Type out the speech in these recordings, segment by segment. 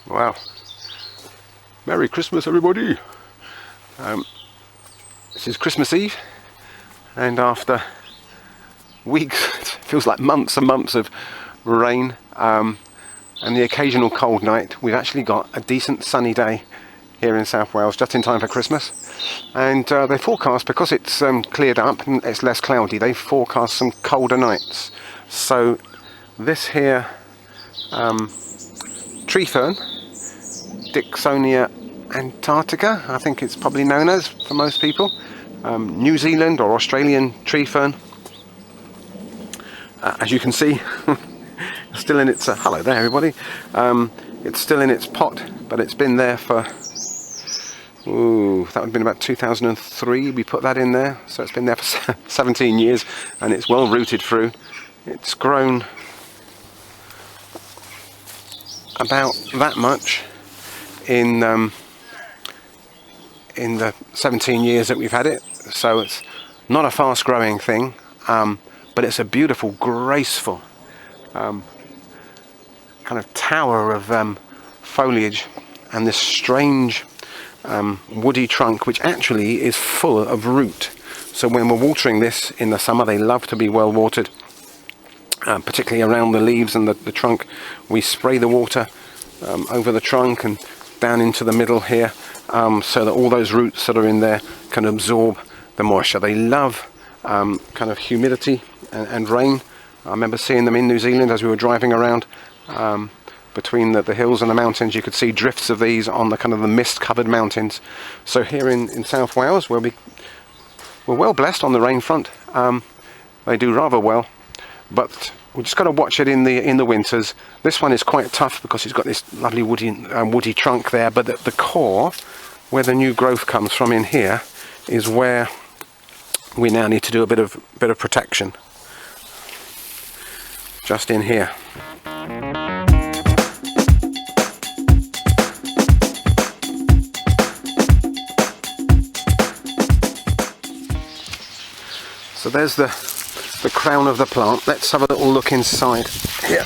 Wow. Merry Christmas, everybody. This is Christmas Eve, and after weeks, it feels like months and months of rain and the occasional cold night, we've actually got a decent sunny day here in South Wales, just in time for Christmas. And they forecast, because it's cleared up and it's less cloudy, they forecast some colder nights. So this here tree fern, Dicksonia Antarctica, I think it's probably known as for most people, New Zealand or Australian tree fern. As you can see, still in its hello there everybody. It's still in its pot, but it's been there for that would have been about 2003 we put that in there, so it's been there for 17 years, and it's well rooted through. It's grown about that much in the 17 years that we've had it, so it's not a fast growing thing, but it's a beautiful, graceful kind of tower of foliage, and this strange woody trunk which actually is full of root. So when we're watering this in the summer, they love to be well watered, particularly around the leaves and the trunk. We spray the water over the trunk and down into the middle here, so that all those roots that are in there can absorb the moisture. They love kind of humidity and rain. I remember seeing them in New Zealand as we were driving around between the hills and the mountains. You could see drifts of these on the kind of the mist covered mountains. So here in South Wales, where we're well blessed on the rain front, they do rather well, but we just got to watch it in the winters. This one is quite tough because it's got this lovely woody trunk there, but the core, where the new growth comes from in here, is where we now need to do a bit of protection. Just in here. So there's the crown of the plant. Let's have a little look inside here.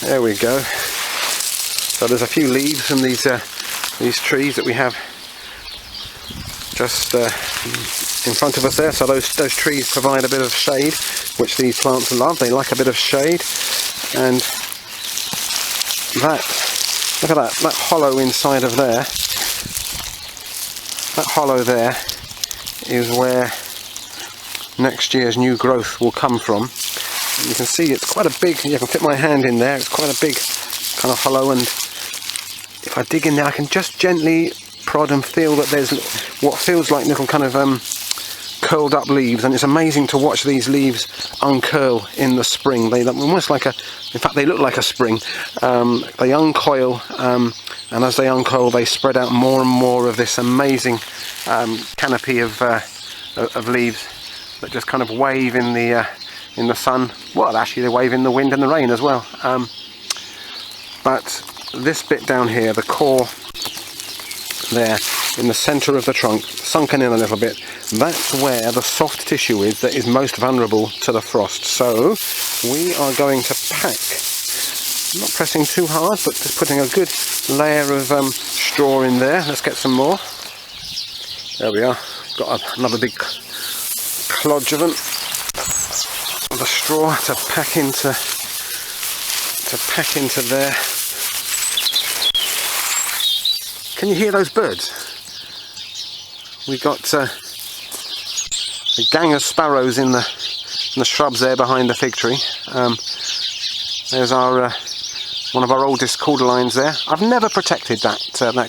There we go. So there's a few leaves from these trees that we have just in front of us there. So those trees provide a bit of shade, which these plants love. They like a bit of shade. And look at that hollow inside of there. That hollow there is where next year's new growth will come from. And you can see it's quite a big, you can fit my hand in there, it's quite a big kind of hollow, and if I dig in there I can just gently prod and feel that there's what feels like little kind of curled up leaves, and it's amazing to watch these leaves uncurl in the spring. They look almost like in fact they look like a spring. They uncoil, and as they uncoil they spread out more and more of this amazing canopy of leaves that just kind of wave in the sun. Well, actually they wave in the wind and the rain as well. But this bit down here, the core there in the centre of the trunk, sunken in a little bit, that's where the soft tissue is that is most vulnerable to the frost. So we are going to pack, not pressing too hard, but just putting a good layer of straw in there. Let's get some more. There we are. Got another big clodge of them, the straw to pack into there. Can you hear those birds? We've got a gang of sparrows in the shrubs there behind the fig tree. There's our one of our oldest cordyline there. I've never protected that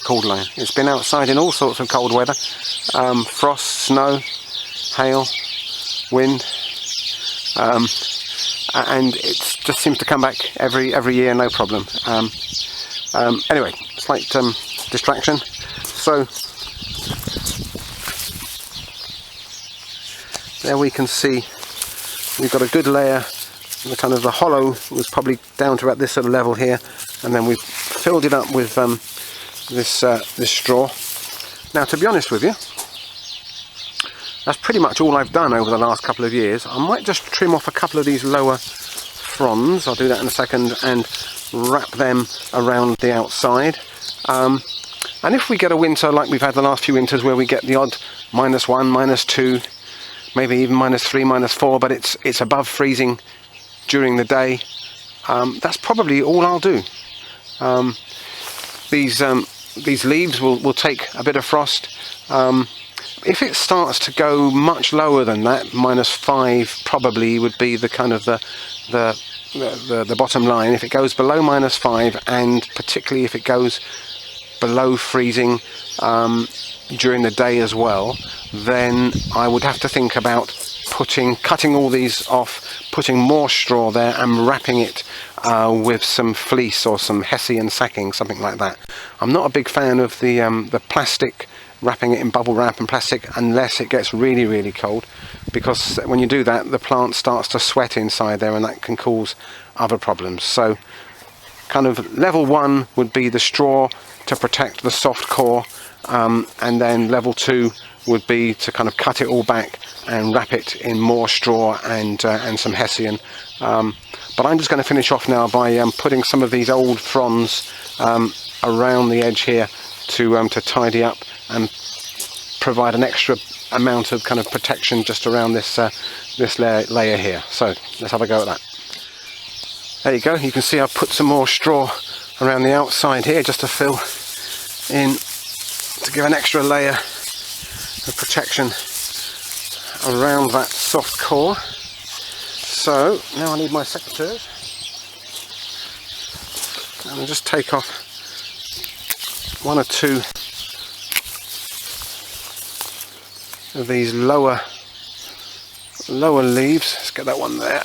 cordyline. It's been outside in all sorts of cold weather, frost, snow, hail, wind, and it just seems to come back every year, no problem. Anyway, slight distraction. So there we can see we've got a good layer. The kind of the hollow was probably down to about this sort of level here, and then we've filled it up with this straw. Now, to be honest with you, that's pretty much all I've done over the last couple of years. I might just trim off a couple of these lower fronds, I'll do that in a second, and wrap them around the outside. And if we get a winter like we've had the last few winters where we get the odd -1, -2, maybe even -3, -4, but it's above freezing during the day, that's probably all I'll do. These leaves will take a bit of frost. If it starts to go much lower than that, -5 probably would be the kind of the bottom line. If it goes below -5, and particularly if it goes below freezing during the day as well, then I would have to think about cutting all these off, putting more straw there and wrapping it with some fleece or some hessian sacking, something like that. I'm not a big fan of the plastic, wrapping it in bubble wrap and plastic, unless it gets really, really cold, because when you do that, the plant starts to sweat inside there, and that can cause other problems. So kind of level 1 would be the straw to protect the soft core, and then level 2 would be to kind of cut it all back and wrap it in more straw and some hessian. But I'm just going to finish off now by putting some of these old fronds around the edge here to tidy up and provide an extra amount of kind of protection just around this layer here. So let's have a go at that. There you go. You can see I've put some more straw around the outside here just to fill in, to give an extra layer of protection around that soft core. So now I need my secateurs, and I'll just take off 1 or 2 of these lower leaves. Let's get that one there.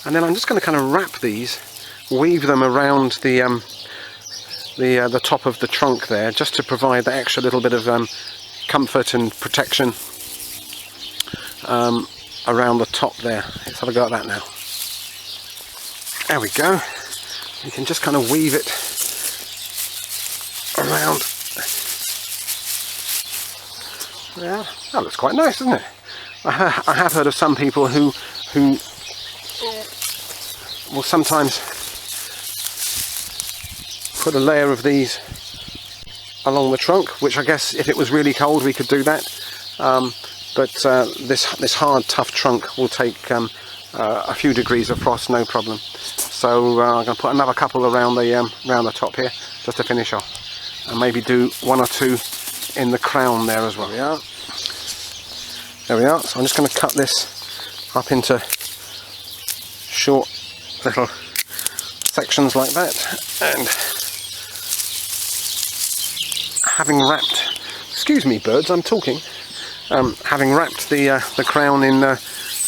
And then I'm just going to kind of wrap these, weave them around the top of the trunk there, just to provide that extra little bit of comfort and protection around the top there. Let's have a go at that now. There we go. You can just kind of weave it around. Yeah, that looks quite nice, doesn't it? I have heard of some people who will sometimes put a layer of these along the trunk, which I guess if it was really cold we could do that, but this hard, tough trunk will take a few degrees of frost, no problem. So I'm going to put another couple around the top here just to finish off, and maybe do 1 or 2 in the crown there as well. Yeah, there we are. So I'm just going to cut this up into short little sections like that, and having wrapped, excuse me birds, I'm talking, having wrapped the crown in,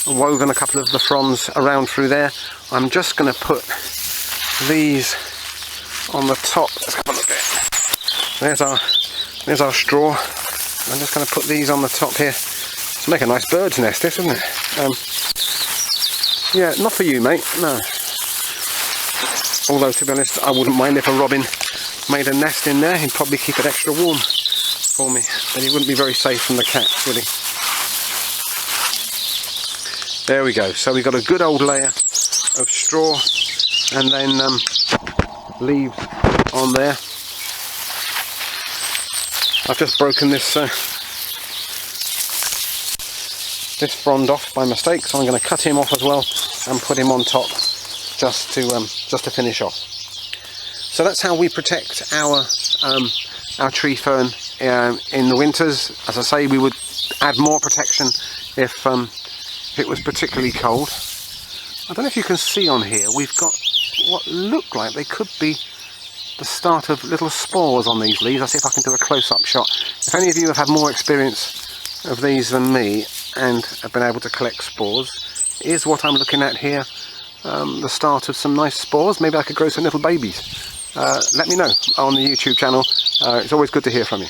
woven a couple of the fronds around through there, I'm just going to put these on the top. Let's have a look at it. There's our straw. I'm just going to put these on the top here to make a nice bird's nest, this, isn't it? Yeah, not for you, mate, no. Although, to be honest, I wouldn't mind if a robin made a nest in there. He'd probably keep it extra warm for me, but he wouldn't be very safe from the cats, would he? There we go. So we've got a good old layer of straw, and then leaves on there. I've just broken this this frond off by mistake, so I'm going to cut him off as well and put him on top just to finish off. So that's how we protect our tree fern in the winters. As I say, we would add more protection if it was particularly cold. I don't know if you can see on here, we've got what look like they could be the start of little spores on these leaves. I'll see if I can do a close-up shot. If any of you have had more experience of these than me and have been able to collect spores, here's what I'm looking at here. The start of some nice spores. Maybe I could grow some little babies. Let me know on the YouTube channel. It's always good to hear from you.